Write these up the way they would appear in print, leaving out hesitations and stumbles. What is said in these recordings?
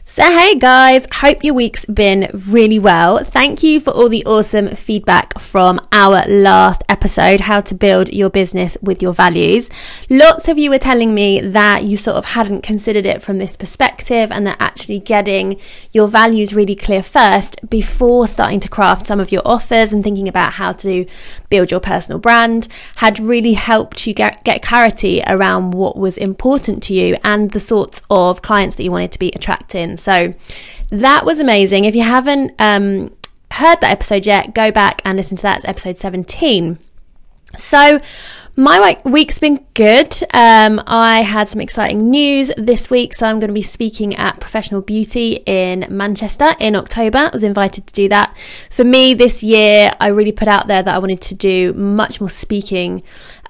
So hey guys, hope your week's been really well. Thank you for all the awesome feedback from our last episode, how to build your business with your values. Lots of you were telling me that you sort of hadn't considered it from this perspective and that actually getting your values really clear first before starting to craft some of your offers and thinking about how to build your personal brand had really helped you get clarity around what was important to you and the sorts of clients that you wanted to be attracting. So that was amazing. If you haven't heard that episode yet, go back and listen to that. It's episode 17. So my week's been good. I had some exciting news this week. So I'm going to be speaking at Professional Beauty in Manchester in October. I was invited to do that. For me this year, I really put out there that I wanted to do much more speaking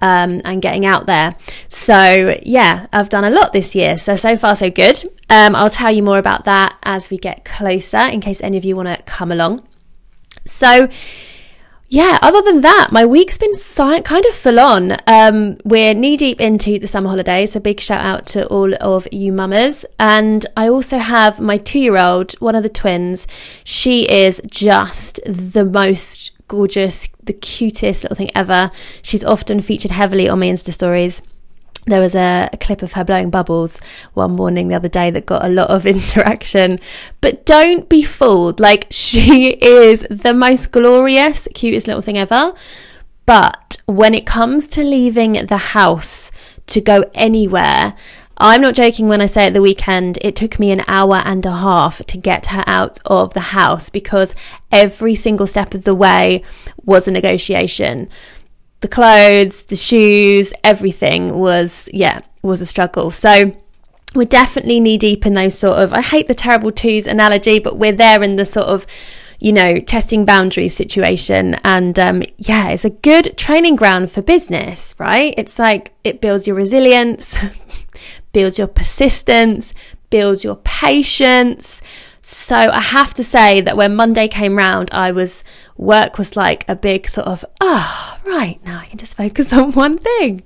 and getting out there. So yeah, I've done a lot this year. So far so good. I'll tell you more about that as we get closer in case any of you want to come along. So yeah, other than that, my week's been kind of full on. We're knee deep into the summer holidays. A big shout out to all of you mamas. And I also have my 2-year-old, one of the twins. She is just the most gorgeous, the cutest little thing ever. She's often featured heavily on my Insta stories. There was a clip of her blowing bubbles one morning the other day that got a lot of interaction. But don't be fooled. Like, she is the most glorious, cutest little thing ever. But when it comes to leaving the house to go anywhere, I'm not joking when I say at the weekend, it took me an hour and a half to get her out of the house because every single step of the way was a negotiation. The clothes, the shoes, everything was a struggle. So we're definitely knee deep in those sort of, I hate the terrible twos analogy, but we're there in the sort of, testing boundaries situation. And it's a good training ground for business, right? It's like it builds your resilience, builds your persistence, builds your patience. So I have to say that when Monday came round, work was like a big sort of, right, now I can just focus on one thing.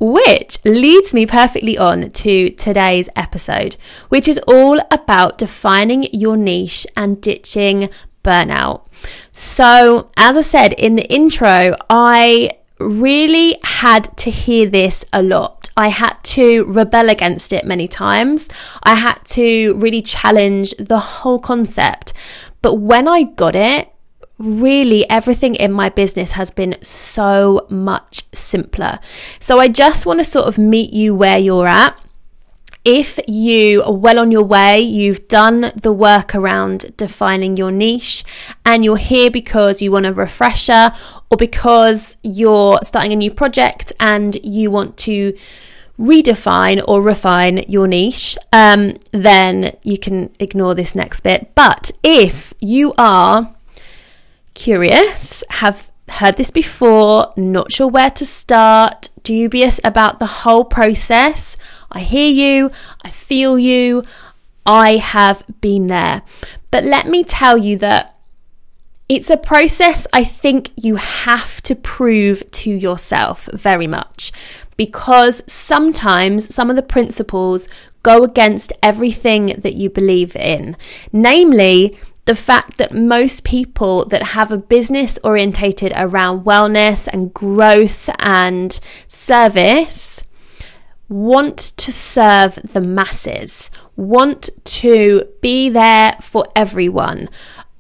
Which leads me perfectly on to today's episode, which is all about defining your niche and ditching burnout. So as I said in the intro, I really had to hear this a lot. I had to rebel against it many times. I had to really challenge the whole concept. But when I got it, really everything in my business has been so much simpler. So I just want to sort of meet you where you're at. If you are well on your way, you've done the work around defining your niche and you're here because you want a refresher or because you're starting a new project and you want to redefine or refine your niche, then you can ignore this next bit. But if you are curious, have heard this before, not sure where to start, dubious about the whole process, I hear you, I feel you, I have been there. But let me tell you that it's a process I think you have to prove to yourself very much, because sometimes some of the principles go against everything that you believe in. Namely, the fact that most people that have a business orientated around wellness and growth and service want to serve the masses, want to be there for everyone,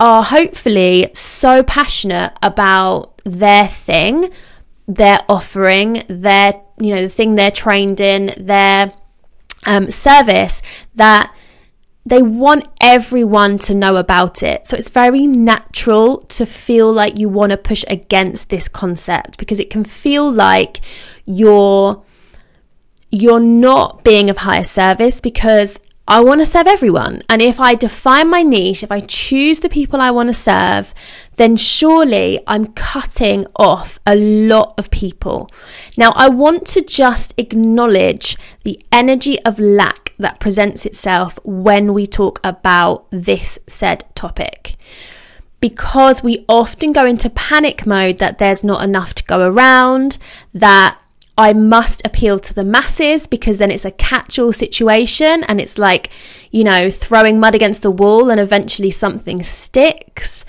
are hopefully so passionate about their thing, their offering, their, the thing they're trained in, their service, that they want everyone to know about it. So it's very natural to feel like you want to push against this concept because it can feel like you're not being of higher service, because I want to serve everyone. And if I define my niche, if I choose the people I want to serve, then surely I'm cutting off a lot of people. Now, I want to just acknowledge the energy of lack that presents itself when we talk about this said topic, because we often go into panic mode that there's not enough to go around, that I must appeal to the masses, because then it's a catch-all situation and it's like, throwing mud against the wall and eventually something sticks.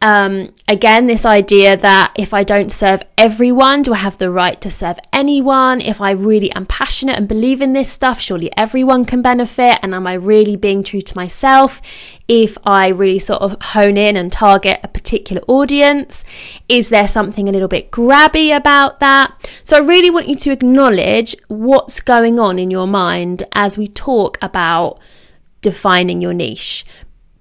Again, this idea that if I don't serve everyone, do I have the right to serve anyone? If I really am passionate and believe in this stuff, surely everyone can benefit. And am I really being true to myself if I really sort of hone in and target a particular audience? Is there something a little bit grabby about that? So I really want you to acknowledge what's going on in your mind as we talk about defining your niche,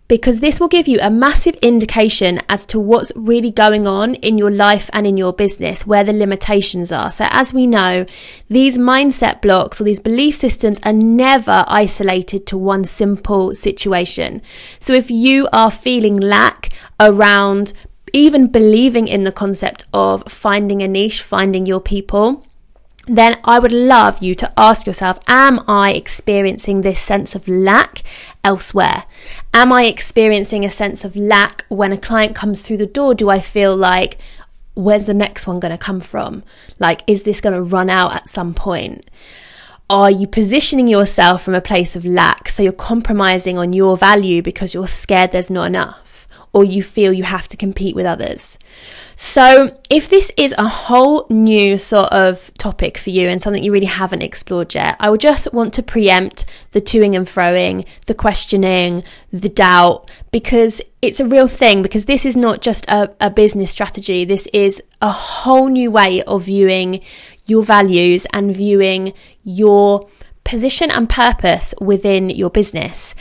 because this will give you a massive indication as to what's really going on in your life and in your business, where the limitations are. So as we know, these mindset blocks or these belief systems are never isolated to one simple situation. So if you are feeling lack around even believing in the concept of finding a niche, finding your people, then I would love you to ask yourself, am I experiencing this sense of lack elsewhere? Am I experiencing a sense of lack when a client comes through the door? Do I feel like, where's the next one going to come from? Like, is this going to run out at some point? Are you positioning yourself from a place of lack? So you're compromising on your value because you're scared there's not enough, or you feel you have to compete with others. So if this is a whole new sort of topic for you and something you really haven't explored yet, I would just want to preempt the toing and froing, the questioning, the doubt, because it's a real thing, because this is not just a business strategy. This is a whole new way of viewing your values and viewing your position and purpose within your business.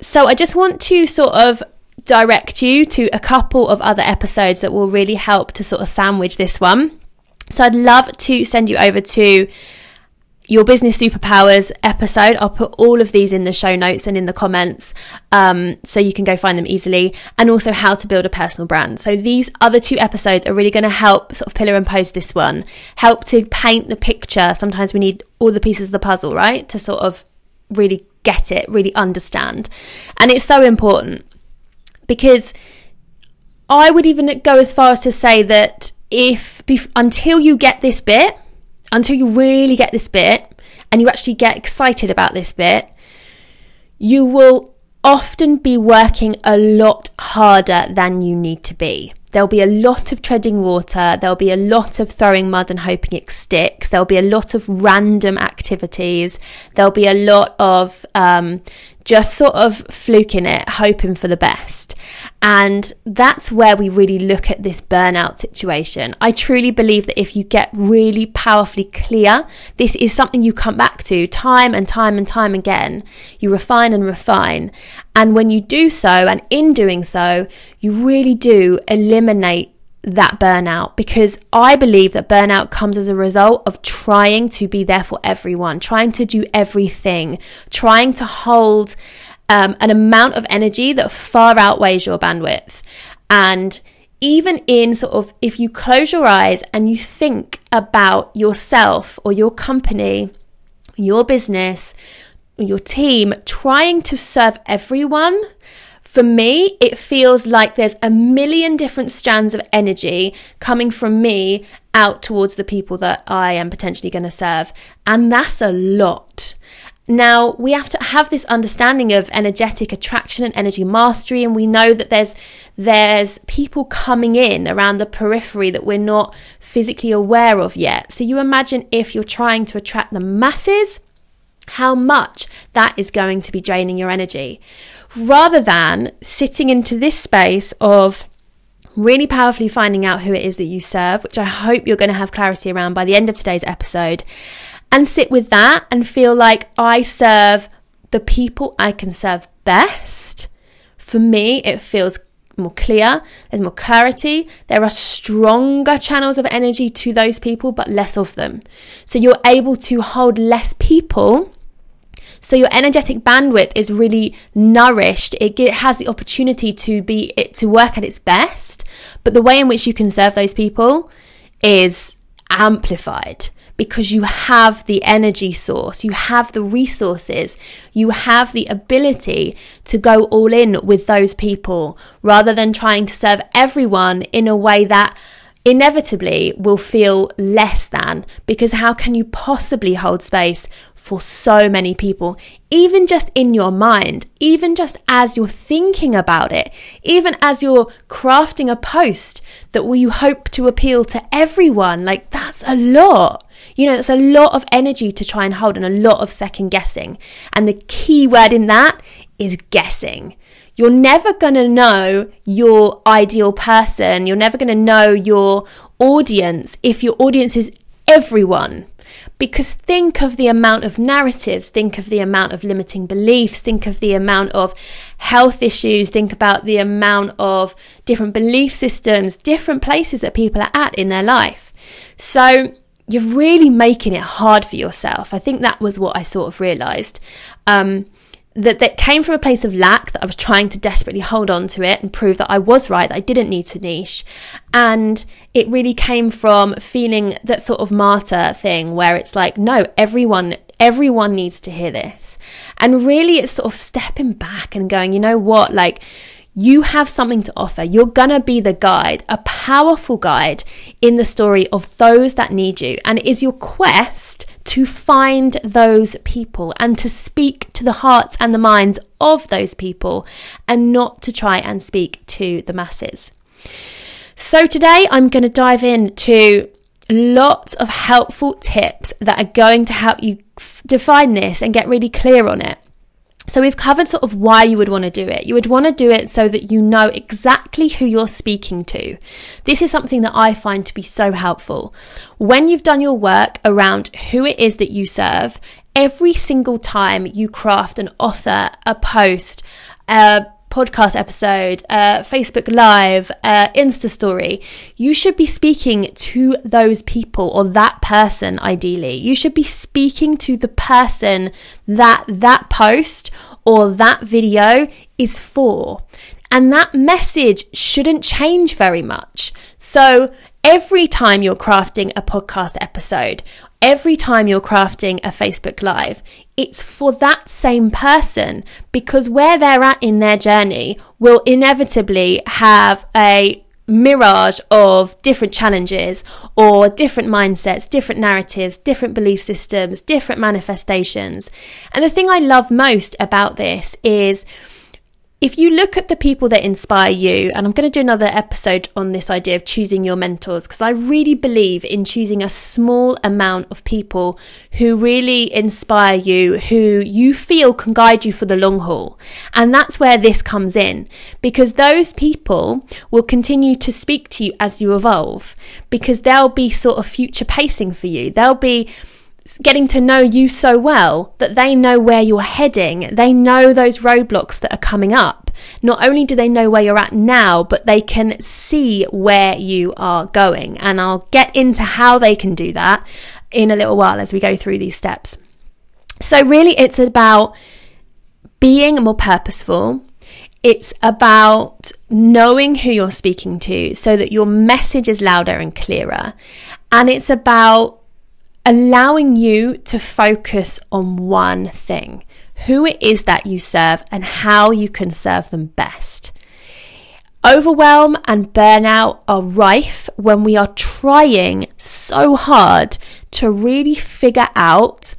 So I just want to sort of direct you to a couple of other episodes that will really help to sort of sandwich this one. So I'd love to send you over to your business superpowers episode. I'll put all of these in the show notes and in the comments, so you can go find them easily, and also how to build a personal brand. So these other two episodes are really going to help sort of pillar and post this one, help to paint the picture. Sometimes we need all the pieces of the puzzle, right, to sort of really get it, really understand. And it's so important, because I would even go as far as to say that until you get this bit, until you really get this bit and you actually get excited about this bit, you will often be working a lot harder than you need to be. There'll be a lot of treading water. There'll be a lot of throwing mud and hoping it sticks. There'll be a lot of random activities. There'll be a lot of just sort of fluking it, hoping for the best. And that's where we really look at this burnout situation. I truly believe that if you get really powerfully clear, this is something you come back to time and time and time again. You refine and refine. And when you do so, and in doing so, you really do eliminate that burnout, because I believe that burnout comes as a result of trying to be there for everyone, trying to do everything, trying to hold an amount of energy that far outweighs your bandwidth. And even in sort of, if you close your eyes and you think about yourself or your company, your business, your team, trying to serve everyone, for me, it feels like there's a million different strands of energy coming from me out towards the people that I am potentially going to serve. And that's a lot. Now, we have to have this understanding of energetic attraction and energy mastery. And we know that there's people coming in around the periphery that we're not physically aware of yet. So you imagine if you're trying to attract the masses, how much that is going to be draining your energy, rather than sitting into this space of really powerfully finding out who it is that you serve, which I hope you're going to have clarity around by the end of today's episode, and sit with that and feel like I serve the people I can serve best. For me, it feels more clear, there's more clarity, there are stronger channels of energy to those people, but less of them. So you're able to hold less people. So your energetic bandwidth is really nourished. It has the opportunity to work at its best, but the way in which you can serve those people is amplified, because you have the energy source, you have the resources, you have the ability to go all in with those people, rather than trying to serve everyone in a way that inevitably will feel less than, because how can you possibly hold space for so many people, even just in your mind, even just as you're thinking about it, even as you're crafting a post that will you hope to appeal to everyone? Like, that's a lot. It's a lot of energy to try and hold, and a lot of second guessing. And the key word in that is guessing. You're never going to know your ideal person. You're never going to know your audience if your audience is everyone. Because think of the amount of narratives, think of the amount of limiting beliefs, think of the amount of health issues, think about the amount of different belief systems, different places that people are at in their life. So you're really making it hard for yourself. I think that was what I sort of realised. That came from a place of lack, that I was trying to desperately hold on to it and prove that I was right, that I didn't need to niche. And it really came from feeling that sort of martyr thing where it's like, no, everyone needs to hear this. And really it's sort of stepping back and going, you know what, like, you have something to offer. You're going to be the guide, a powerful guide in the story of those that need you. And it is your quest to find those people and to speak to the hearts and the minds of those people, and not to try and speak to the masses. So today I'm going to dive into lots of helpful tips that are going to help you define this and get really clear on it. So we've covered sort of why you would want to do it. You would want to do it so that you know exactly who you're speaking to. This is something that I find to be so helpful. When you've done your work around who it is that you serve, every single time you craft an offer, a post, a podcast episode, Facebook Live, Insta story, you should be speaking to those people, or that person ideally. You should be speaking to the person that post or that video is for. And that message shouldn't change very much. So every time you're crafting a podcast episode, every time you're crafting a Facebook Live, it's for that same person, because where they're at in their journey will inevitably have a mirage of different challenges or different mindsets, different narratives, different belief systems, different manifestations. And the thing I love most about this is, if you look at the people that inspire you, and I'm going to do another episode on this idea of choosing your mentors, because I really believe in choosing a small amount of people who really inspire you, who you feel can guide you for the long haul. And that's where this comes in, because those people will continue to speak to you as you evolve, because they'll be sort of future pacing for you. They'll be getting to know you so well that they know where you're heading. They know those roadblocks that are coming up. Not only do they know where you're at now, but they can see where you are going. And I'll get into how they can do that in a little while as we go through these steps. So really it's about being more purposeful. It's about knowing who you're speaking to so that your message is louder and clearer. And it's about allowing you to focus on one thing, who it is that you serve and how you can serve them best. Overwhelm and burnout are rife when we are trying so hard to really figure out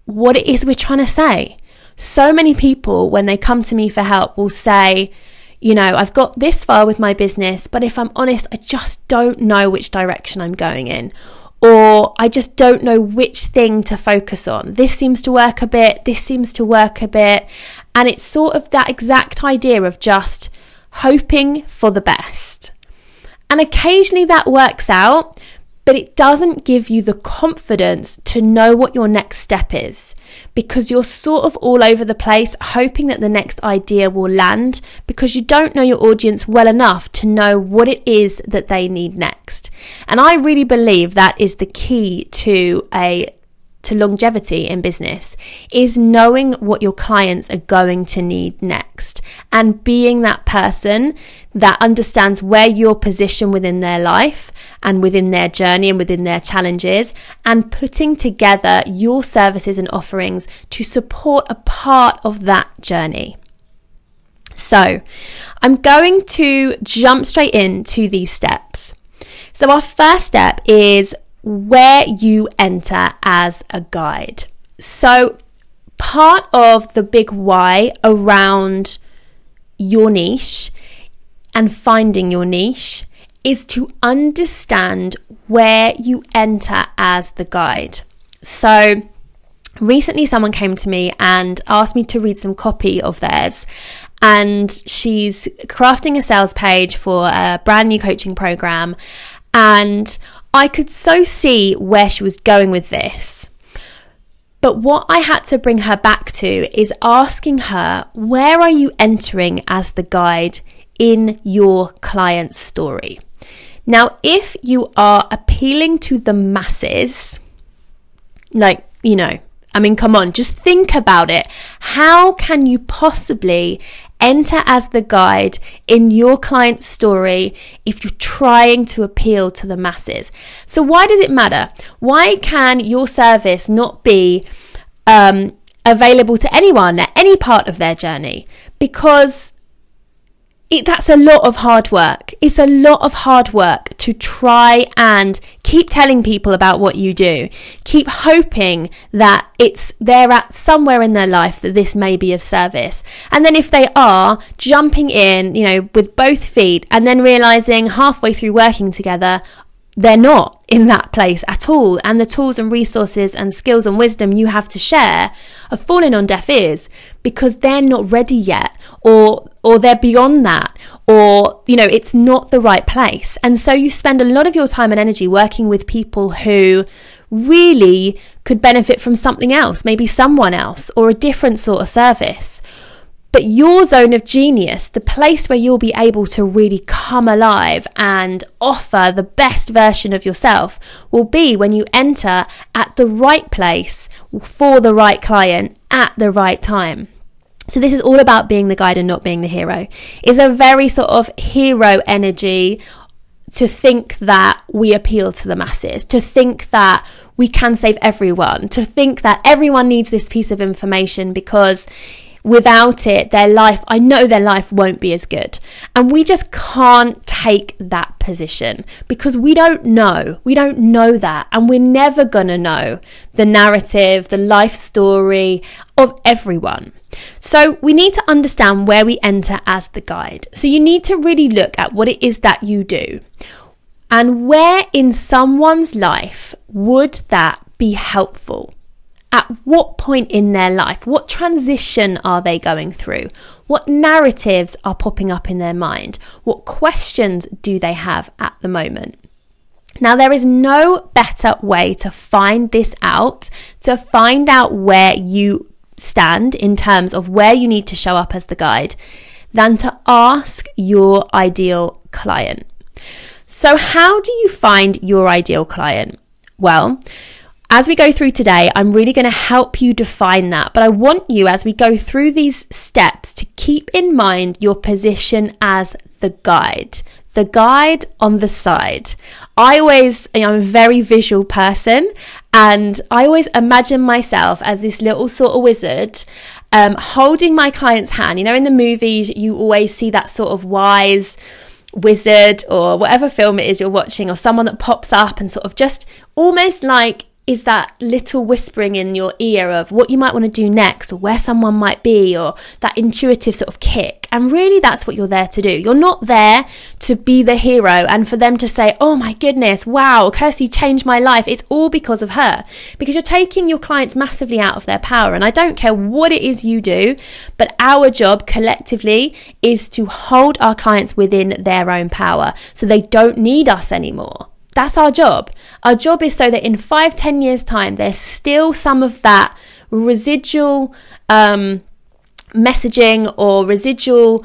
what it is we're trying to say. So many people, when they come to me for help, will say, you know, I've got this far with my business, but if I'm honest, I just don't know which direction I'm going in. Or I just don't know which thing to focus on. This seems to work a bit, this seems to work a bit. And it's sort of that exact idea of just hoping for the best. And occasionally that works out, but it doesn't give you the confidence to know what your next step is, because you're sort of all over the place hoping that the next idea will land, because you don't know your audience well enough to know what it is that they need next. And I really believe that is the key to longevity in business, is knowing what your clients are going to need next, and being that person that understands where you're positioned within their life and within their journey and within their challenges, and putting together your services and offerings to support a part of that journey. So I'm going to jump straight into these steps. So our first step is where you enter as a guide. So part of the big why around your niche and finding your niche is to understand where you enter as the guide. So recently someone came to me and asked me to read some copy of theirs, and she's crafting a sales page for a brand new coaching program, and I could so see where she was going with this. But what I had to bring her back to is asking her, where are you entering as the guide in your client's story? Now, if you are appealing to the masses, like, come on, just think about it. How can you possibly enter as the guide in your client's story if you're trying to appeal to the masses? So why does it matter? Why can your service not be available to anyone at any part of their journey? Because that's a lot of hard work. It's a lot of hard work to try and keep telling people about what you do. Keep hoping that they're at somewhere in their life that this may be of service. And then if they are, jumping in, with both feet, and then realizing halfway through working together, they're not in that place at all, and the tools and resources and skills and wisdom you have to share are falling on deaf ears because they're not ready yet, or they're beyond that, or it's not the right place. And so you spend a lot of your time and energy working with people who really could benefit from something else, maybe someone else or a different sort of service. But your zone of genius, the place where you'll be able to really come alive and offer the best version of yourself, will be when you enter at the right place for the right client at the right time. So this is all about being the guide and not being the hero. It's a very sort of hero energy to think that we appeal to the masses, to think that we can save everyone, to think that everyone needs this piece of information because without it, I know their life won't be as good. And we just can't take that position because we don't know that. And we're never going to know the narrative, the life story of everyone. So we need to understand where we enter as the guide. So you need to really look at what it is that you do and where in someone's life would that be helpful. At what point in their life? What transition are they going through? What narratives are popping up in their mind? What questions do they have at the moment? Now, there is no better way to find this out, to find out where you stand in terms of where you need to show up as the guide, than to ask your ideal client. So how do you find your ideal client? Well, as we go through today, I'm really going to help you define that. But I want you, as we go through these steps, to keep in mind your position as the guide on the side. I'm a very visual person, and I always imagine myself as this little sort of wizard holding my client's hand. In the movies, you always see that sort of wise wizard or whatever film it is you're watching, or someone that pops up and sort of just almost like is that little whispering in your ear of what you might want to do next, or where someone might be, or that intuitive sort of kick. And really, that's what you're there to do. You're not there to be the hero and for them to say, oh my goodness, wow, Kirsty changed my life. It's all because of her. Because you're taking your clients massively out of their power. And I don't care what it is you do, but our job collectively is to hold our clients within their own power so they don't need us anymore. That's our job. Our job is so that in 5-10 years' time, there's still some of that residual messaging or residual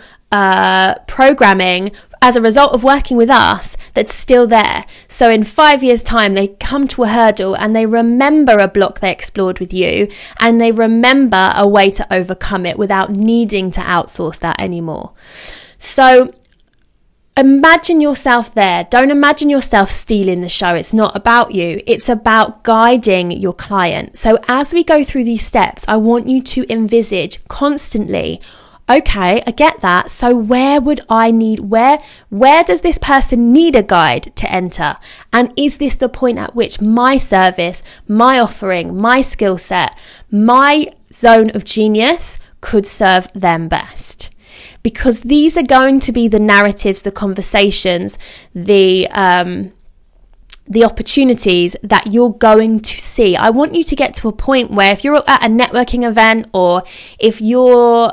programming as a result of working with us that's still there. So in 5 years' time, they come to a hurdle and they remember a block they explored with you, and they remember a way to overcome it without needing to outsource that anymore. So imagine yourself there. Don't imagine yourself stealing the show. It's not about you. It's about guiding your client. So as we go through these steps, I want you to envisage constantly, Okay, I get that. So where does this person need a guide to enter? And is this the point at which my service, my offering, my skill set, my zone of genius could serve them best? Because these are going to be the narratives, the conversations, the opportunities that you're going to see. I want you to get to a point where if you're at a networking event, or if you're,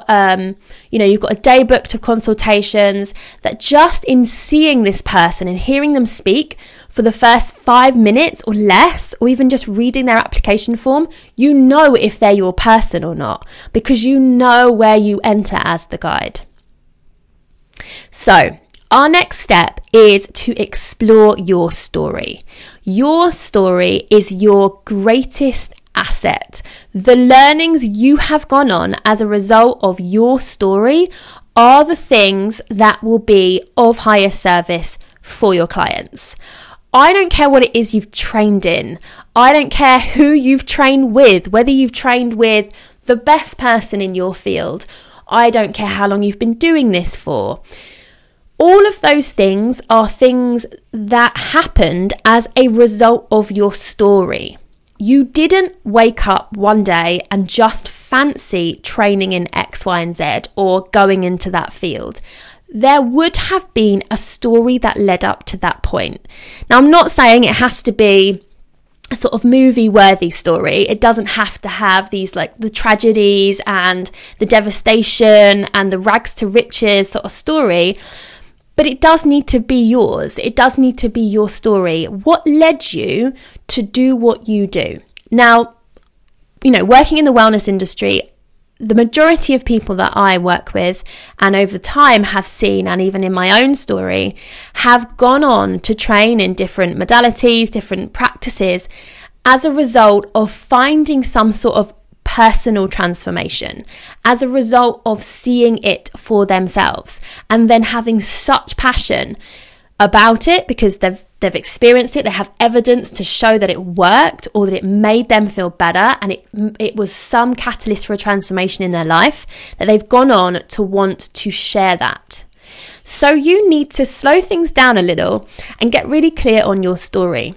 you've got a day booked of consultations, that just in seeing this person and hearing them speak for the first 5 minutes or less, or even just reading their application form, you know if they're your person or not, because you know where you enter as the guide. So, our next step is to explore your story. Your story is your greatest asset. The learnings you have gone on as a result of your story are the things that will be of higher service for your clients. I don't care what it is you've trained in. I don't care who you've trained with, whether you've trained with the best person in your field. I don't care how long you've been doing this for. All of those things are things that happened as a result of your story. You didn't wake up one day and just fancy training in X, Y, and Z or going into that field. There would have been a story that led up to that point. Now, I'm not saying it has to be a sort of movie-worthy story. It doesn't have to have these like the tragedies and the devastation and the rags to riches sort of story. But it does need to be yours. It does need to be your story. What led you to do what you do? Now, working in the wellness industry, the majority of people that I work with and over time have seen, and even in my own story, have gone on to train in different modalities, different practices as a result of finding some sort of personal transformation, as a result of seeing it for themselves and then having such passion about it because they've experienced it, they have evidence to show that it worked or that it made them feel better, and it was some catalyst for a transformation in their life, that they've gone on to want to share that. So you need to slow things down a little and get really clear on your story.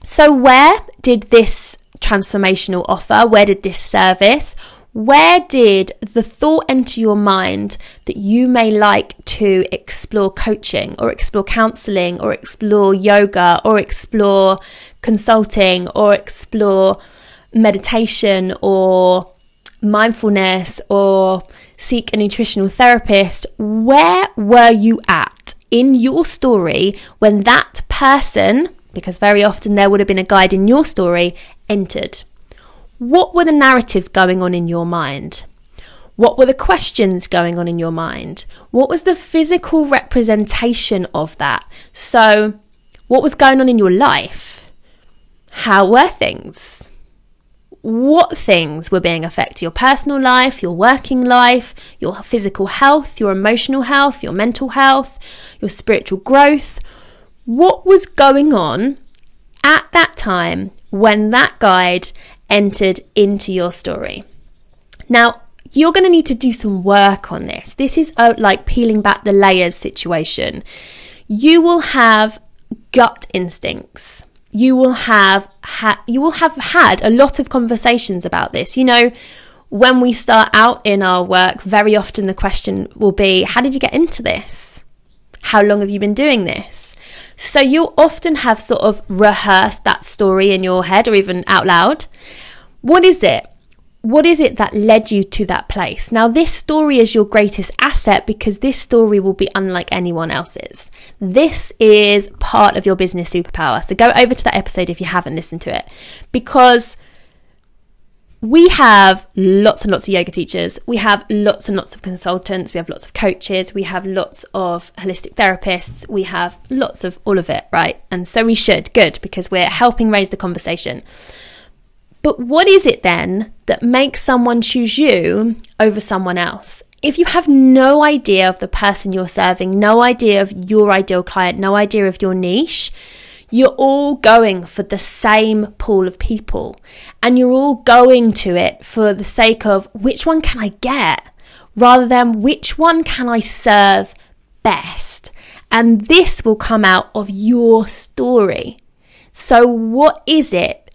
So where did this transformational offer, where did this service, where did the thought enter your mind that you may like to explore coaching or explore counseling or explore yoga or explore consulting or explore meditation or mindfulness or seek a nutritional therapist? Where were you at in your story when that person, because very often there would have been a guide in your story, entered? What were the narratives going on in your mind? What were the questions going on in your mind? What was the physical representation of that? So, what was going on in your life? How were things? What things were being affected? Your personal life, your working life, your physical health, your emotional health, your mental health, your spiritual growth? What was going on at that time when that guide entered into your story? Now, you're going to need to do some work on this. This is like peeling back the layers situation. You will have gut instincts. You will have had a lot of conversations about this. When we start out in our work, very often the question will be, how did you get into this? How long have you been doing this? So you'll often have sort of rehearsed that story in your head or even out loud. What is it? What is it that led you to that place? Now, this story is your greatest asset because this story will be unlike anyone else's. This is part of your business superpower. So go over to that episode if you haven't listened to it, because we have lots and lots of yoga teachers. We have lots and lots of consultants. We have lots of coaches. We have lots of holistic therapists. We have lots of all of it, right? And so we should. Good, because we're helping raise the conversation. But what is it then that makes someone choose you over someone else? If you have no idea of the person you're serving, no idea of your ideal client, no idea of your niche, you're all going for the same pool of people, and you're all going to it for the sake of which one can I get rather than which one can I serve best. And this will come out of your story. So what is it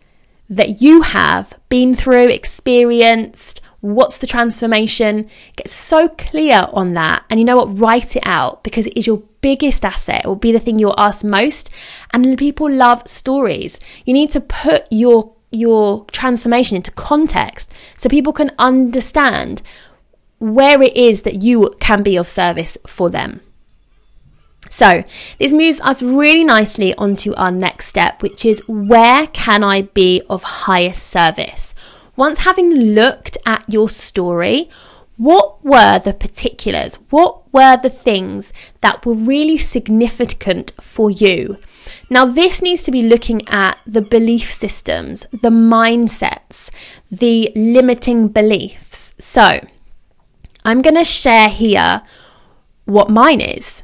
that you have been through, experienced? What's the transformation? Get so clear on that. And you know what? Write it out, because it is your biggest asset. It will be the thing you'll ask most. And people love stories. You need to put your transformation into context so people can understand where it is that you can be of service for them. So this moves us really nicely onto our next step, which is, where can I be of highest service? Once having looked at your story, what were the particulars? What were the things that were really significant for you? Now, this needs to be looking at the belief systems, the mindsets, the limiting beliefs. So I'm going to share here what mine is,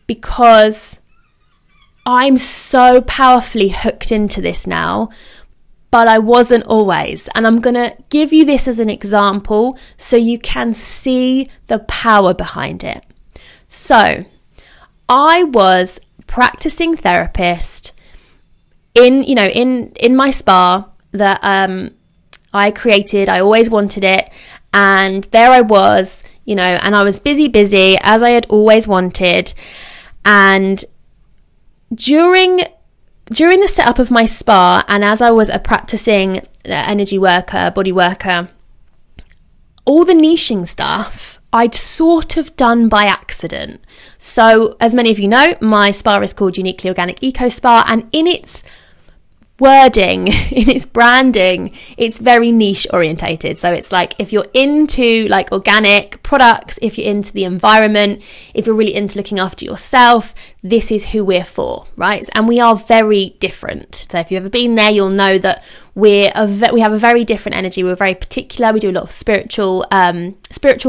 because I'm so powerfully hooked into this now, but I wasn't always. And I'm going to give you this as an example so you can see the power behind it. So I was practicing therapist in my spa that I created. I always wanted it. And there I was, and I was busy as I had always wanted. And during the setup of my spa, and as I was a practicing energy worker, body worker, all the niching stuff I'd sort of done by accident. So as many of you know, my spa is called Uniquely Organic Eco Spa, and in its wording, in its branding, it's very niche orientated. So it's like, if you're into like organic products, if you're into the environment, if you're really into looking after yourself, this is who we're for, right? And we are very different. So if you've ever been there, you'll know that we have a very different energy. We're very particular. We do a lot of spiritual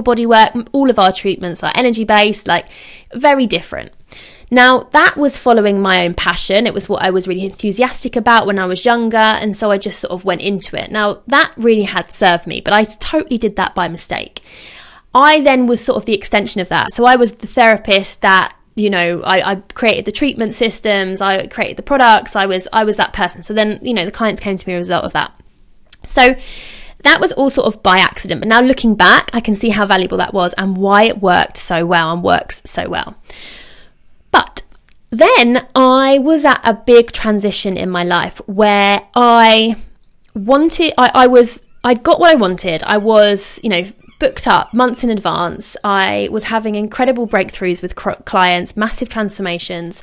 body work. All of our treatments are energy based, like very different. Now, that was following my own passion. It was what I was really enthusiastic about when I was younger, and so I just sort of went into it. Now, that really had served me, but I totally did that by mistake. I then was sort of the extension of that. So I was the therapist that, I created the treatment systems, I created the products, I was that person. So then, the clients came to me as a result of that. So that was all sort of by accident. But now looking back, I can see how valuable that was and why it worked so well and works so well. But then I was at a big transition in my life where I'd got what I wanted. I was, booked up months in advance. I was having incredible breakthroughs with clients, massive transformations,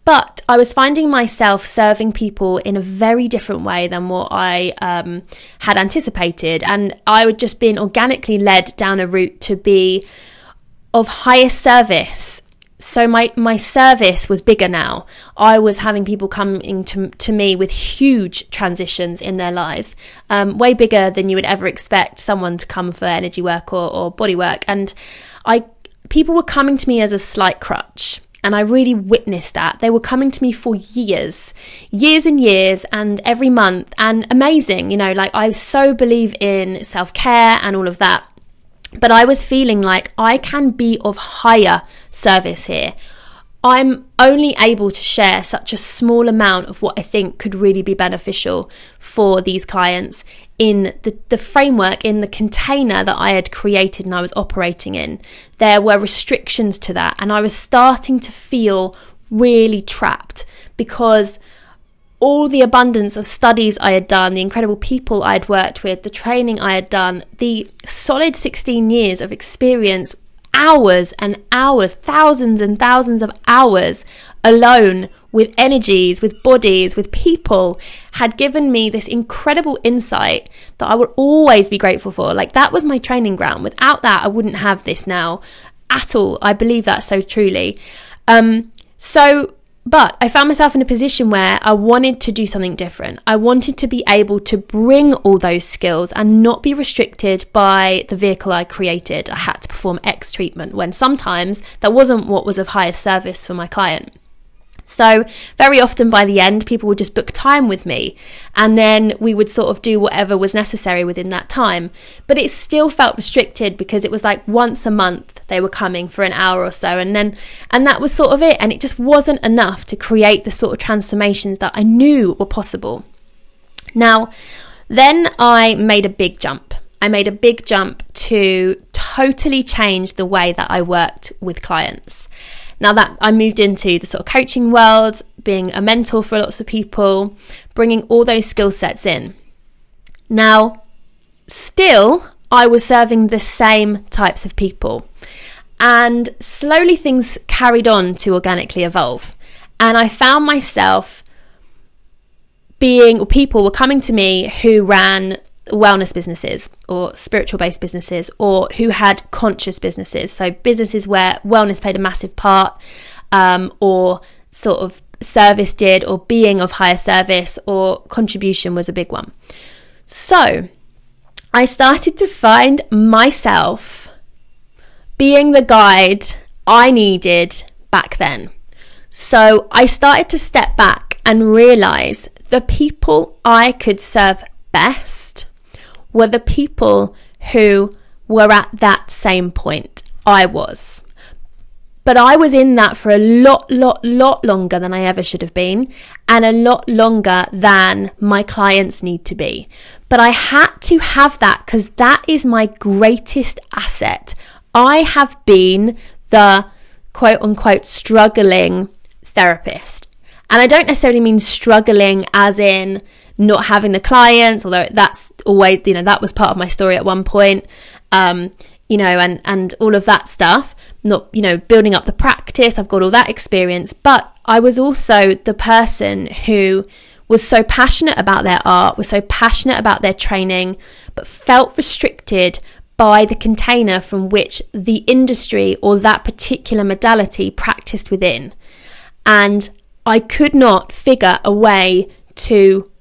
but I was finding myself serving people in a very different way than what I had anticipated. And I had just been organically led down a route to be of highest service. So my service was bigger now. I was having people coming to me with huge transitions in their lives, way bigger than you would ever expect someone to come for energy work or body work. And people were coming to me as a slight crutch. And I really witnessed that. They were coming to me for years and years, and every month, and amazing. I so believe in self-care and all of that. But I was feeling like I can be of higher service here. I'm only able to share such a small amount of what I think could really be beneficial for these clients in the framework, in the container that I had created and I was operating in. There were restrictions to that, and I was starting to feel really trapped because all the abundance of studies I had done, the incredible people I had worked with, the training I had done, the solid 16 years of experience, hours and hours, thousands and thousands of hours alone with energies, with bodies, with people, had given me this incredible insight that I will always be grateful for. Like, that was my training ground. Without that, I wouldn't have this now at all. I believe that so truly. But I found myself in a position where I wanted to do something different. I wanted to be able to bring all those skills and not be restricted by the vehicle I created. I had to perform X treatment when sometimes that wasn't what was of highest service for my client. So very often by the end, people would just book time with me, and then we would sort of do whatever was necessary within that time. But it still felt restricted because it was like once a month they were coming for an hour or so, and that was sort of it. And it just wasn't enough to create the sort of transformations that I knew were possible. Now, then I made a big jump. I made a big jump to totally change the way that I worked with clients. Now that I moved into the sort of coaching world, being a mentor for lots of people, bringing all those skill sets in. Now, still, I was serving the same types of people, and slowly things carried on to organically evolve. And I found myself people were coming to me who ran wellness businesses or spiritual based businesses, or who had conscious businesses, so businesses where wellness played a massive part, or sort of service did, or being of higher service or contribution was a big one. So I started to find myself being the guide I needed back then. So I started to step back and realize the people I could serve best were the people who were at that same point I was. But I was in that for a lot longer than I ever should have been, and a lot longer than my clients need to be. But I had to have that because that is my greatest asset. I have been the quote unquote struggling therapist. And I don't necessarily mean struggling as in not having the clients, although that's always, that was part of my story at one point, and all of that stuff, not, building up the practice. I've got all that experience, but I was also the person who was so passionate about their art, was so passionate about their training, but felt restricted by the container from which the industry or that particular modality practiced within. And I could not figure a way to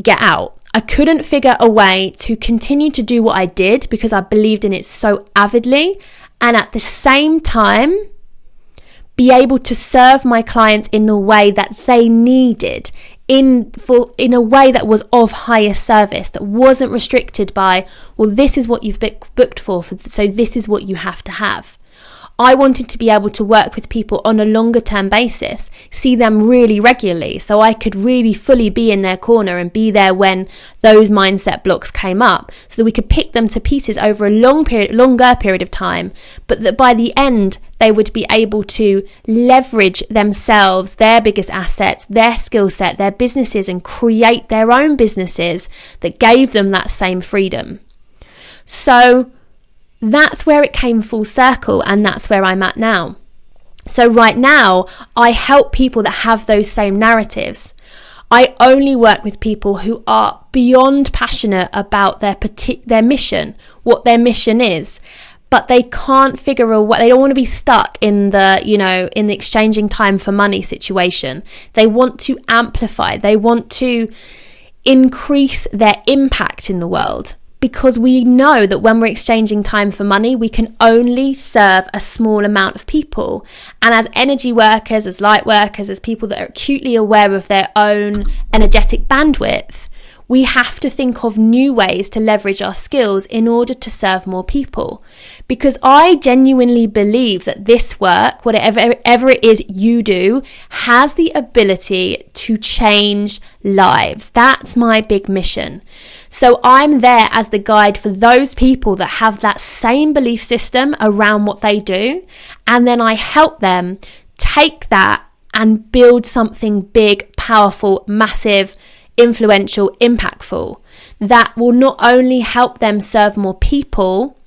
get out. I couldn't figure a way to continue to do what I did because I believed in it so avidly, and at the same time be able to serve my clients in the way that they needed, in a way that was of higher service, that wasn't restricted by, well, this is what you've booked for, so this is what you have to have. I wanted to be able to work with people on a longer term basis, see them really regularly, so I could really fully be in their corner and be there when those mindset blocks came up, so that we could pick them to pieces over a longer period of time, but that by the end they would be able to leverage themselves, their biggest assets, their skill set, their businesses, and create their own businesses that gave them that same freedom. So that's where it came full circle, and that's where I'm at now. So right now, I help people that have those same narratives. I only work with people who are beyond passionate about their mission, what their mission is, but they can't figure a way. They don't want to be stuck in the exchanging time for money situation. They want to amplify. They want to increase their impact in the world. Because we know that when we're exchanging time for money, we can only serve a small amount of people. And as energy workers, as light workers, as people that are acutely aware of their own energetic bandwidth, we have to think of new ways to leverage our skills in order to serve more people. Because I genuinely believe that this work, whatever it is you do, has the ability to change lives. That's my big mission. So I'm there as the guide for those people that have that same belief system around what they do. And then I help them take that and build something big, powerful, massive, influential, impactful, that will not only help them serve more people,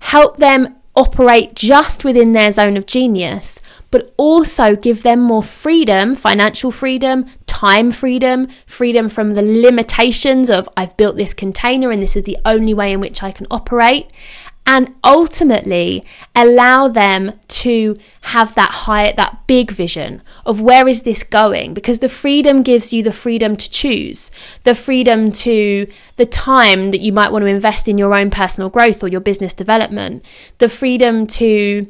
help them operate just within their zone of genius, but also give them more freedom, financial freedom, time freedom, freedom from the limitations of I've built this container and this is the only way in which I can operate, and ultimately allow them to have that big vision of where is this going, because the freedom gives you the freedom to choose, the freedom to the time that you might want to invest in your own personal growth or your business development, the freedom to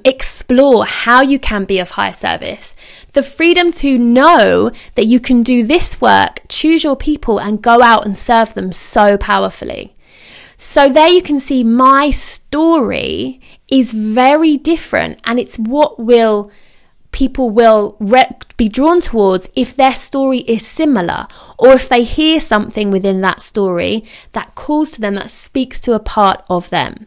explore how you can be of higher service, the freedom to know that you can do this work, choose your people, and go out and serve them so powerfully. So there you can see my story is very different, and it's what people will be drawn towards if their story is similar, or if they hear something within that story that calls to them, that speaks to a part of them.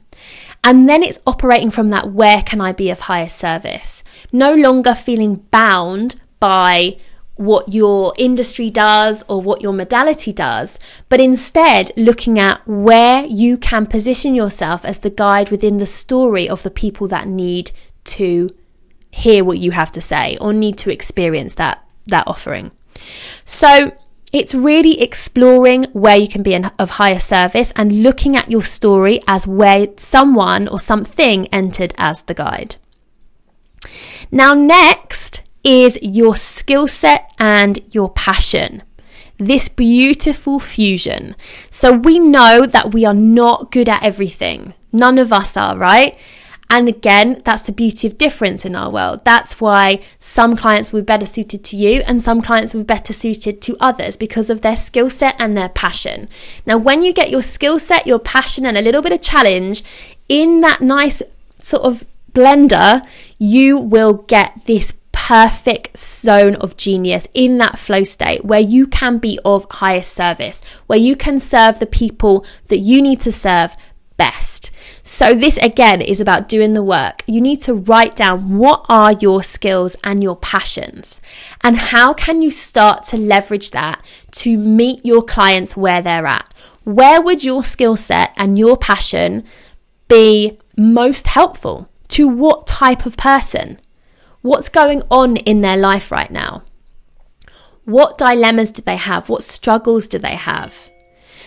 And then it's operating from that, where can I be of higher service? No longer feeling bound by what your industry does or what your modality does, but instead looking at where you can position yourself as the guide within the story of the people that need to hear what you have to say or need to experience that offering. So it's really exploring where you can be of higher service and looking at your story as where someone or something entered as the guide. Now, next is your skill set and your passion. This beautiful fusion. So we know that we are not good at everything. None of us are, right? And again, that's the beauty of difference in our world. That's why some clients will be better suited to you and some clients will be better suited to others, because of their skill set and their passion. Now, when you get your skill set, your passion, and a little bit of challenge in that nice sort of blender, you will get this perfect zone of genius in that flow state where you can be of highest service, where you can serve the people that you need to serve best. So this again is about doing the work. You need to write down what are your skills and your passions, and how can you start to leverage that to meet your clients where they're at. Where would your skill set and your passion be most helpful? To what type of person? What's going on in their life right now? What dilemmas do they have? What struggles do they have?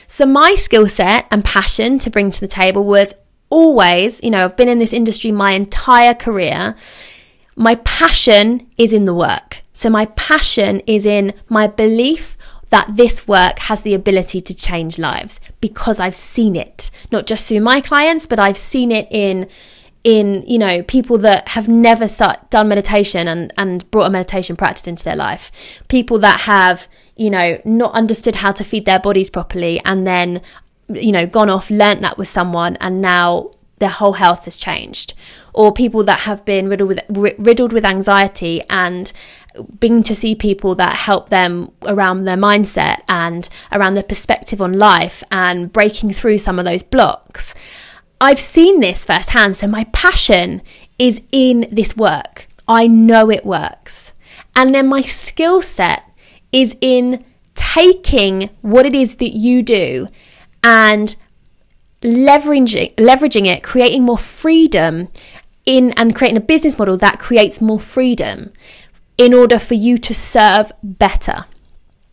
So my skill set and passion to bring to the table was always, I've been in this industry my entire career. My passion is in the work. So my passion is in my belief that this work has the ability to change lives, because I've seen it, not just through my clients, but I've seen it in people that have never done meditation and brought a meditation practice into their life. People that have, not understood how to feed their bodies properly, and then, gone off, learnt that with someone, and now their whole health has changed. Or people that have been riddled with anxiety, and being to see people that help them around their mindset and around their perspective on life and breaking through some of those blocks. I've seen this firsthand, so my passion is in this work. I know it works. And then my skill set is in taking what it is that you do and leveraging it, creating more freedom and creating a business model that creates more freedom in order for you to serve better.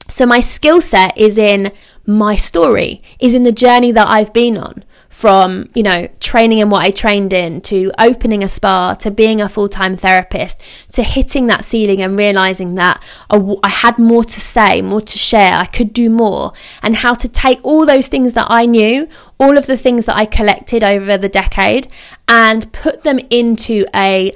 So my skill set is in my story, is in the journey that I've been on. From, training in what I trained in, to opening a spa, to being a full-time therapist, to hitting that ceiling and realizing that I had more to say, more to share, I could do more, and how to take all those things that I knew, all of the things that I collected over the decade, and put them into a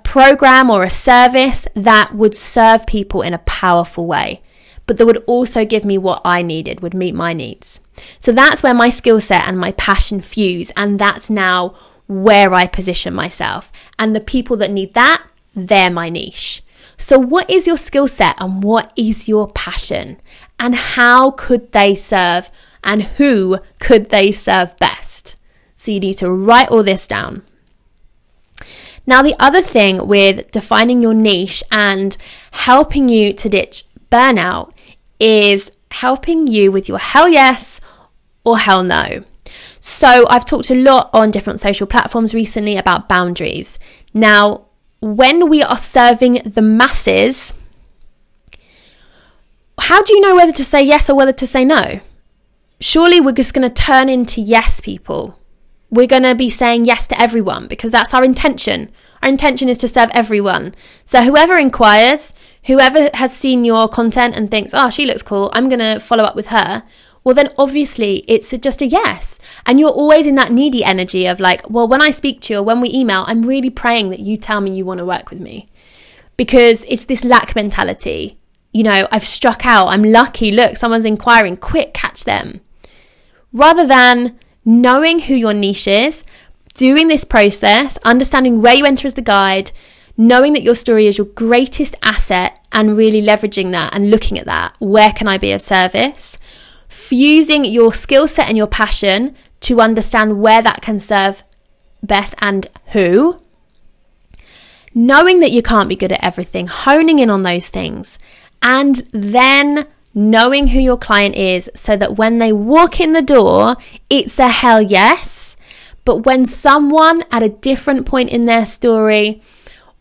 program or a service that would serve people in a powerful way, but that would also give me what I needed, would meet my needs. So that's where my skill set and my passion fuse, and that's now where I position myself. And the people that need that, they're my niche. So what is your skill set and what is your passion? And how could they serve, and who could they serve best? So you need to write all this down. Now, the other thing with defining your niche and helping you to ditch burnout is helping you with your hell yes or hell no. So I've talked a lot on different social platforms recently about boundaries. Now, when we are serving the masses, how do you know whether to say yes or whether to say no? Surely we're just going to turn into yes people. We're going to be saying yes to everyone because that's our intention. Our intention is to serve everyone. So whoever inquires, whoever has seen your content and thinks, oh, she looks cool, I'm going to follow up with her. well, then obviously it's just a yes. And you're always in that needy energy of like, well, when I speak to you or when we email, I'm really praying that you tell me you want to work with me, because it's this lack mentality. You know, I've struck out, I'm lucky, look, someone's inquiring, quick, catch them. Rather than knowing who your niche is, doing this process, understanding where you enter as the guide, knowing that your story is your greatest asset and really leveraging that and looking at that. Where can I be of service? Fusing your skill set and your passion to understand where that can serve best and who. Knowing that you can't be good at everything, honing in on those things, and then knowing who your client is so that when they walk in the door, it's a hell yes. But when someone at a different point in their story,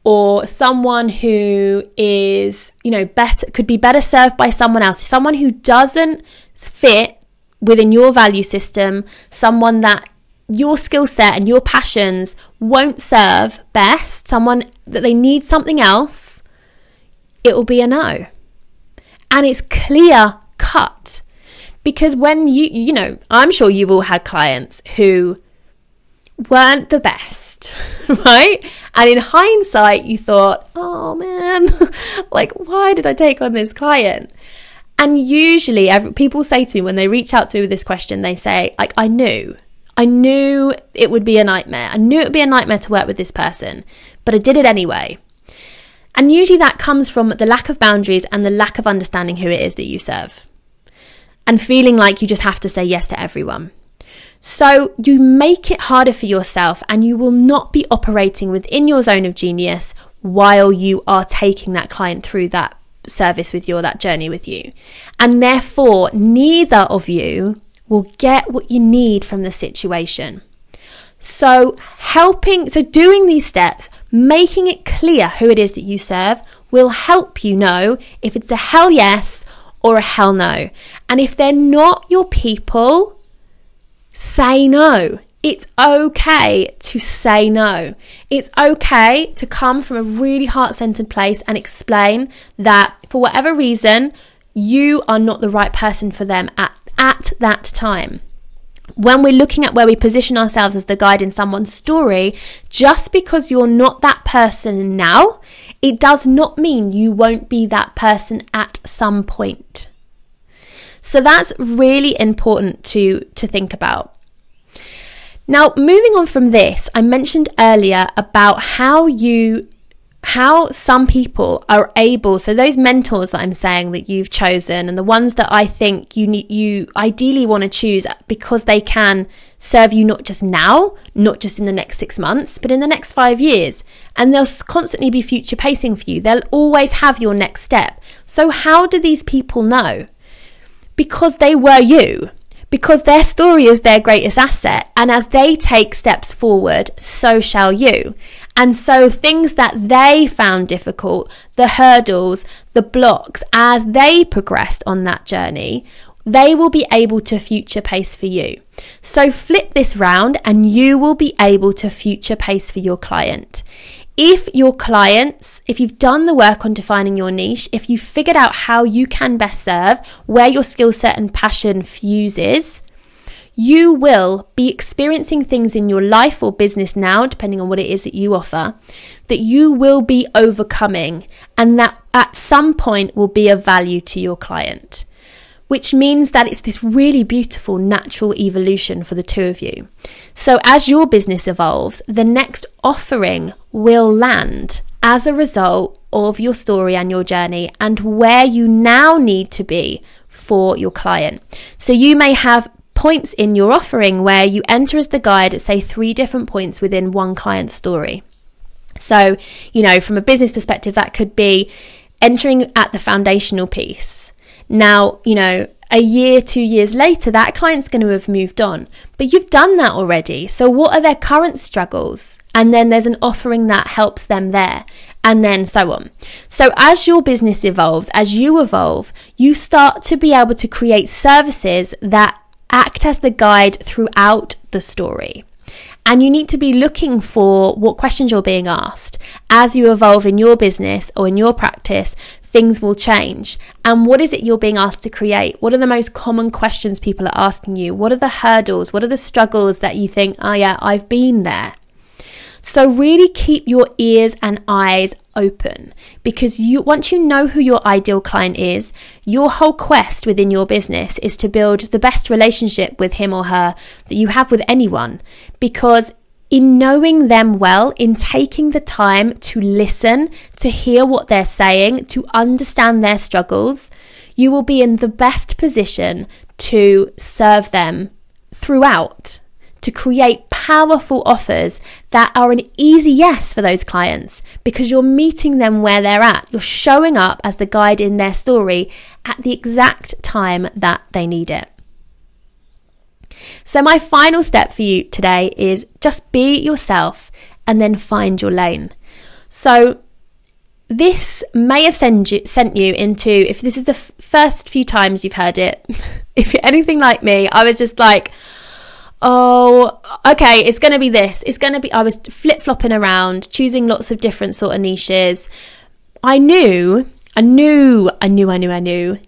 or someone who is, you know, better, could be better served by someone else, someone who doesn't fit within your value system, someone that your skill set and your passions won't serve best, someone that they need something else, it will be a no. And it's clear cut. Because when you know, I'm sure you've all had clients who weren't the best, right? And in hindsight, you thought, oh man, like, why did I take on this client? And usually people say to me when they reach out to me with this question, they say, like, I knew it would be a nightmare. I knew it would be a nightmare to work with this person, but I did it anyway. And usually that comes from the lack of boundaries and the lack of understanding who it is that you serve, and feeling like you just have to say yes to everyone. So you make it harder for yourself, and you will not be operating within your zone of genius while you are taking that client through that service with you, or that journey with you. And therefore, neither of you will get what you need from the situation. So doing these steps, making it clear who it is that you serve, will help you know if it's a hell yes or a hell no. And if they're not your people, say no. It's okay to say no. It's okay to come from a really heart-centered place and explain that for whatever reason, you are not the right person for them at that time. When we're looking at where we position ourselves as the guide in someone's story, just because you're not that person now, it does not mean you won't be that person at some point. So that's really important to think about. Now, moving on from this, I mentioned earlier about how some people are able, so those mentors that I'm saying that you've chosen, and the ones that I think you ideally want to choose because they can serve you not just now, not just in the next 6 months, but in the next 5 years. And they'll constantly be future pacing for you. They'll always have your next step. So how do these people know? Because they were you. Because their story is their greatest asset, and as they take steps forward, so shall you. And so things that they found difficult, the hurdles, the blocks, as they progressed on that journey, they will be able to future pace for you. So flip this round and you will be able to future pace for your client. If you've done the work on defining your niche, if you've figured out how you can best serve, where your skill set and passion fuses, you will be experiencing things in your life or business now, depending on what it is that you offer, that you will be overcoming, and that at some point will be of value to your client. Which means that it's this really beautiful natural evolution for the two of you. So as your business evolves, the next offering will land as a result of your story and your journey and where you now need to be for your client. So you may have points in your offering where you enter as the guide at, say, 3 different points within one client's story. So, from a business perspective, that could be entering at the foundational piece. Now, a year, 2 years later, that client's going to have moved on, but you've done that already. So what are their current struggles? And then there's an offering that helps them there, and then so on. So as your business evolves, as you evolve, you start to be able to create services that act as the guide throughout the story. And you need to be looking for what questions you're being asked as you evolve in your business or in your practice. things will change. And what is it you're being asked to create? What are the most common questions people are asking you? What are the hurdles? What are the struggles that you think, oh yeah, I've been there? So really keep your ears and eyes open, because once you know who your ideal client is, your whole quest within your business is to build the best relationship with him or her that you have with anyone. Because in knowing them well, in taking the time to listen, to hear what they're saying, to understand their struggles, you will be in the best position to serve them throughout, to create powerful offers that are an easy yes for those clients, because you're meeting them where they're at. You're showing up as the guide in their story at the exact time that they need it. So my final step for you today is just be yourself and then find your lane. So this may have sent you into, if this is the first few times you've heard it, if you're anything like me, I was just like, oh, okay, it's going to be this. I was flip-flopping around, choosing lots of different sort of niches. I knew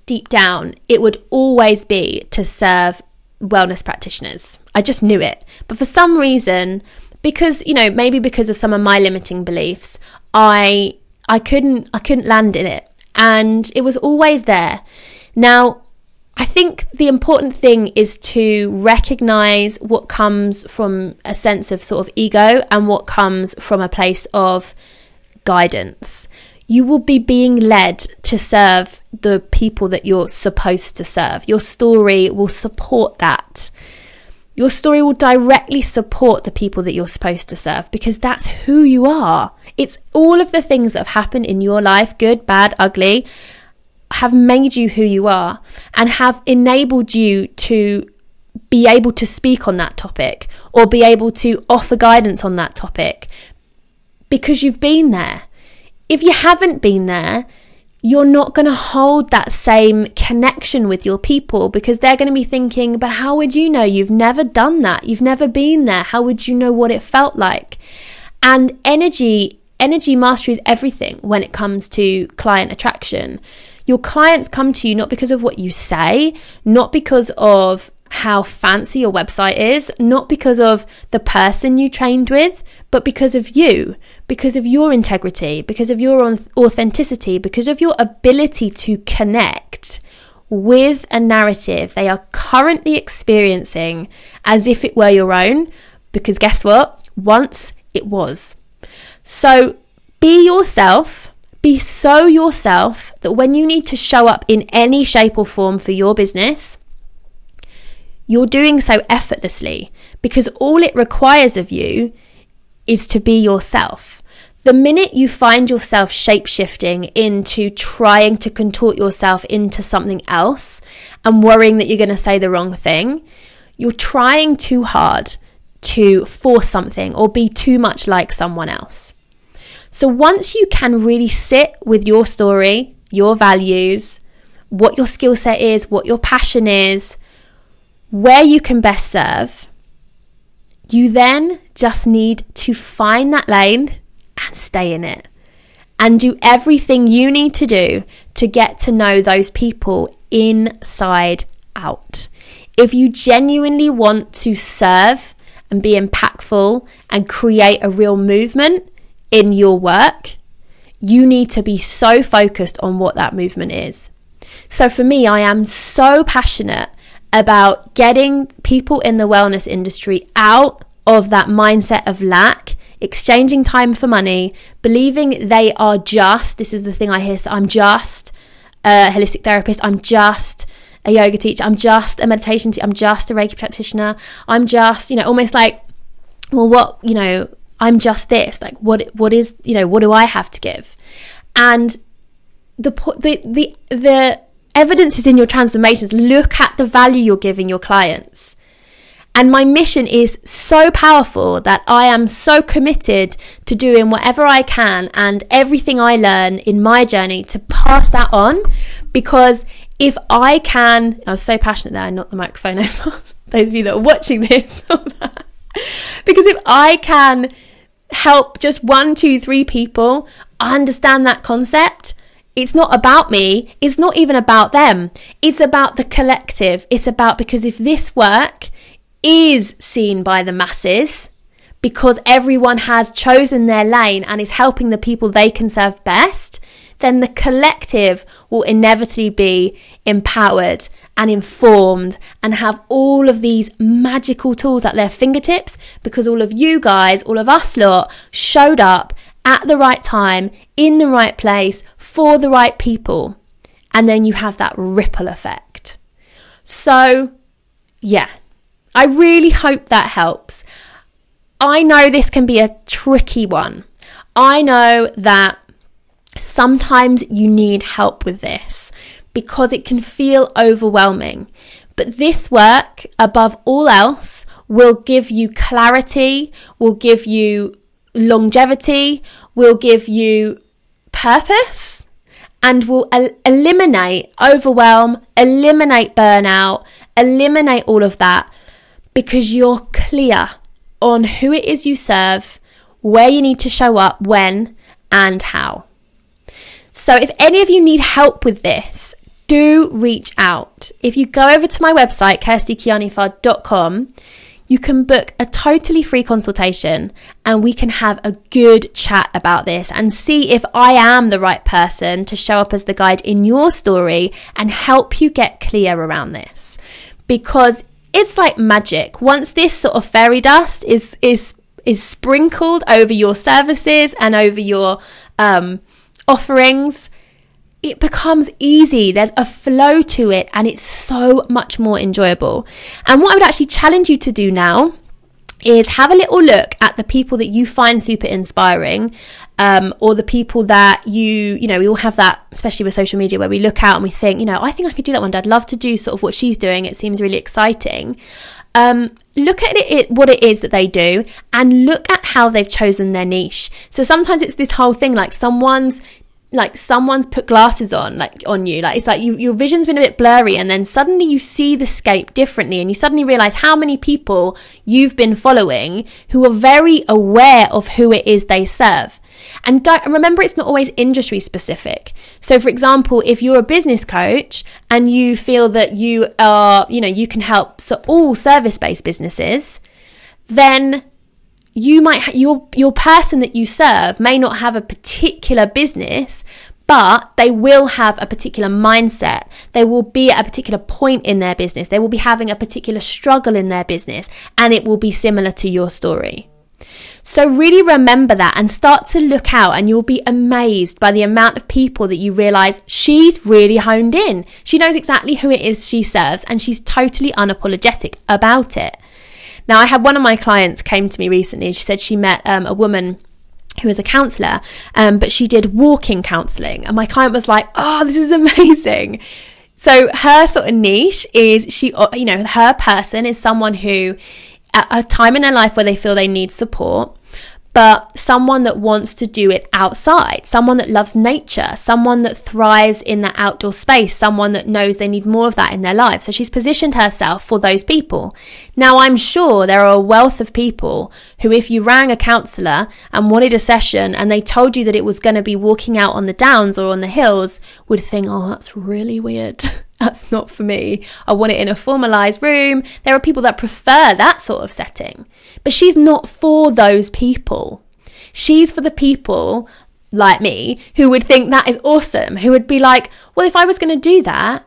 deep down it would always be to serve wellness practitioners. I just knew it. But for some reason, because, maybe because of some of my limiting beliefs, I couldn't land in it. And it was always there. Now, I think the important thing is to recognize what comes from a sense of sort of ego and what comes from a place of guidance. You will be being led to serve the people that you're supposed to serve. Your story will support that. Your story will directly support the people that you're supposed to serve, because that's who you are. It's all of the things that have happened in your life, good, bad, ugly, have made you who you are and have enabled you to be able to speak on that topic or be able to offer guidance on that topic, because you've been there. If you haven't been there, you're not going to hold that same connection with your people, because they're going to be thinking, but how would you know? You've never done that. You've never been there. How would you know what it felt like? And energy mastery is everything when it comes to client attraction. Your clients come to you not because of what you say, not because of how fancy your website is, not because of the person you trained with, but because of you, because of your integrity, because of your authenticity, because of your ability to connect with a narrative they are currently experiencing as if it were your own, because guess what? Once it was. So be yourself. Be so yourself that when you need to show up in any shape or form for your business, you're doing so effortlessly, because all it requires of you is to be yourself. The minute you find yourself shape-shifting into trying to contort yourself into something else and worrying that you're going to say the wrong thing, you're trying too hard to force something or be too much like someone else. So once you can really sit with your story, your values, what your skill set is, what your passion is, where you can best serve, you then just need to find that lane and stay in it and do everything you need to do to get to know those people inside out. If you genuinely want to serve and be impactful and create a real movement in your work, you need to be so focused on what that movement is. So for me, I am so passionate about getting people in the wellness industry out of that mindset of lack, exchanging time for money, believing they are just, this is the thing I hear, so I'm just a holistic therapist, I'm just a yoga teacher, I'm just a meditation teacher, I'm just a Reiki practitioner, I'm just, almost like, well, what, I'm just this, like what is, what do I have to give? And the evidence is in your transformations. Look at the value you're giving your clients. And my mission is so powerful that I am so committed to doing whatever I can and everything I learn in my journey to pass that on. Because if I can, I was so passionate that I knocked the microphone over. Those of you that are watching this. Because if I can help just 1, 2, 3 people understand that concept, It's not about me. It's not even about them. It's about the collective. It's about, because if this work is seen by the masses, because everyone has chosen their lane and is helping the people they can serve best, then the collective will inevitably be empowered and informed and have all of these magical tools at their fingertips, because all of you guys, all of us lot, showed up at the right time, in the right place, for the right people. And then you have that ripple effect. So, yeah, I really hope that helps. I know this can be a tricky one. I know that sometimes you need help with this because it can feel overwhelming. But this work, above all else, will give you clarity, will give you longevity, will give you purpose, and will eliminate overwhelm, eliminate burnout, eliminate all of that, because you're clear on who it is you serve, where you need to show up, when, and how. So if any of you need help with this, do reach out. If you go over to my website, kirstykianifard.com, you can book a totally free consultation and we can have a good chat about this and see if I am the right person to show up as the guide in your story and help you get clear around this. Because it's like magic. Once this sort of fairy dust is sprinkled over your services and over your offerings, it becomes easy. There's a flow to it and it's so much more enjoyable. And what I would actually challenge you to do now is have a little look at the people that you find super inspiring, or the people that you know, we all have that, especially with social media, where we look out and we think, you know, I think I could do that one day. I'd love to do sort of what she's doing. It seems really exciting. Look at it, what it is that they do, and look at how they've chosen their niche. So sometimes it's this whole thing, like someone's put glasses on you, like it's like your vision's been a bit blurry, and then suddenly you see the scape differently, and you suddenly realize how many people you've been following who are very aware of who it is they serve. And remember, it's not always industry specific. So for example, if you're a business coach and you feel that you are, you know, you can help all service-based businesses, then you might your person that you serve may not have a particular business, but they will have a particular mindset. They will be at a particular point in their business. They will be having a particular struggle in their business, and it will be similar to your story. So really remember that and start to look out, and you'll be amazed by the amount of people that you realize she's really honed in. She knows exactly who it is she serves, and she's totally unapologetic about it. Now, I had one of my clients came to me recently and she said she met a woman who was a counsellor, but she did walking counselling. And my client was like, oh, this is amazing. So her sort of niche is her person is someone who at a time in their life where they feel they need support, but someone that wants to do it outside, someone that loves nature, someone that thrives in that outdoor space, someone that knows they need more of that in their life. So she's positioned herself for those people. Now, I'm sure there are a wealth of people who, if you rang a counsellor and wanted a session and they told you that it was going to be walking out on the downs or on the hills, would think, oh, that's really weird. That's not for me. I want it in a formalised room. There are people that prefer that sort of setting. But she's not for those people. She's for the people like me who would think that is awesome, who would be like, well, if I was going to do that,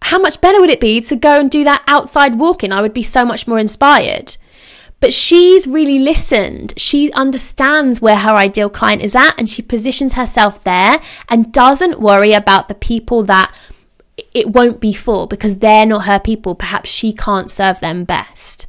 how much better would it be to go and do that outside walking? I would be so much more inspired. But she's really listened. She understands where her ideal client is at, and she positions herself there and doesn't worry about the people that it won't be for, because they're not her people. Perhaps she can't serve them best.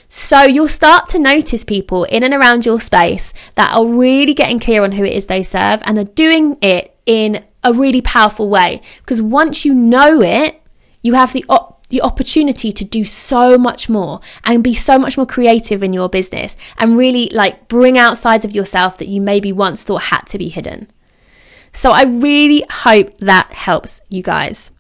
So you'll start to notice people in and around your space that are really getting clear on who it is they serve, and they're doing it in a really powerful way. Because once you know it, you have the opportunity to do so much more and be so much more creative in your business, and really bring out sides of yourself that you maybe once thought had to be hidden. So I really hope that helps you guys.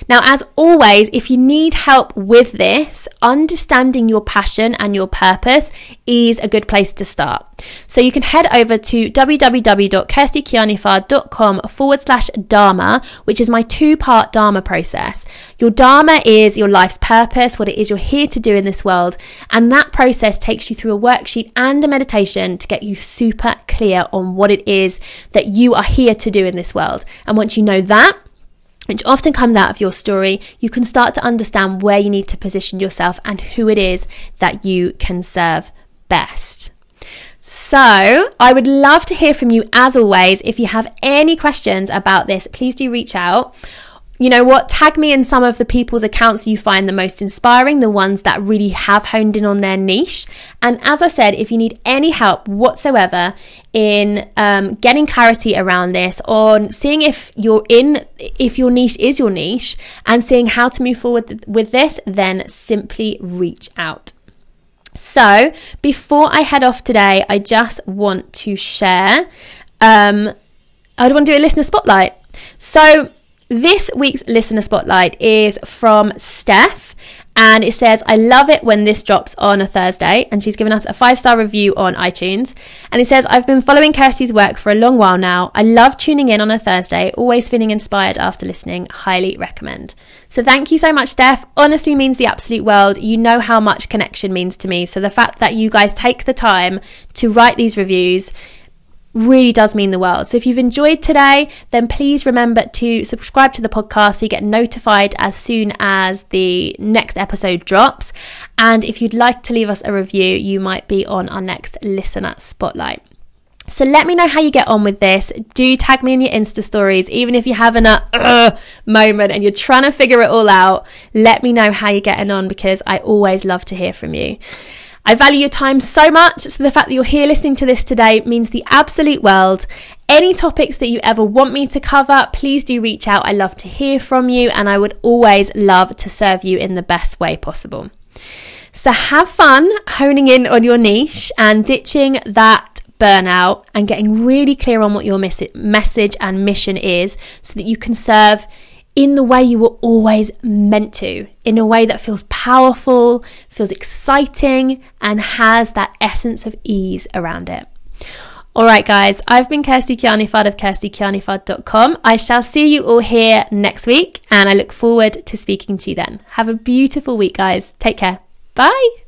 Now, as always, if you need help with this, understanding your passion and your purpose is a good place to start. So you can head over to www.kirstykianifard.com/Dharma, which is my 2-part Dharma process. Your Dharma is your life's purpose, what it is you're here to do in this world. And that process takes you through a worksheet and a meditation to get you super clear on what it is that you are here to do in this world. And once you know that, which often comes out of your story, you can start to understand where you need to position yourself and who it is that you can serve best. So I would love to hear from you as always. If you have any questions about this, please do reach out. You know what? Tag me in some of the people's accounts you find the most inspiring, the ones that really have honed in on their niche. And as I said, if you need any help whatsoever in getting clarity around this, on seeing if your niche is your niche and seeing how to move forward with this, then simply reach out. So before I head off today, I just want to share, I want to do a listener spotlight. So this week's listener spotlight is from Steph, and it says, I love it when this drops on a Thursday, and she's given us a 5-star review on iTunes. And it says, I've been following Kirsty's work for a long while now. I love tuning in on a Thursday, always feeling inspired after listening. Highly recommend. So thank you so much, Steph. Honestly means the absolute world. You know how much connection means to me. So the fact that you guys take the time to write these reviews really does mean the world. So if you've enjoyed today, then please remember to subscribe to the podcast so you get notified as soon as the next episode drops. And if you'd like to leave us a review, you might be on our next listener spotlight. So let me know how you get on with this. Do tag me in your Insta stories, even if you're having a moment and you're trying to figure it all out. Let me know how you're getting on, because I always love to hear from you. I value your time so much, so the fact that you're here listening to this today means the absolute world. Any topics that you ever want me to cover, please do reach out. I love to hear from you, and I would always love to serve you in the best way possible. So have fun honing in on your niche and ditching that burnout and getting really clear on what your message and mission is, so that you can serve in the way you were always meant to, in a way that feels powerful, feels exciting, and has that essence of ease around it. All right, guys, I've been Kirsty Kianifard of KirstyKianifard.com. I shall see you all here next week, and I look forward to speaking to you then. Have a beautiful week, guys. Take care. Bye.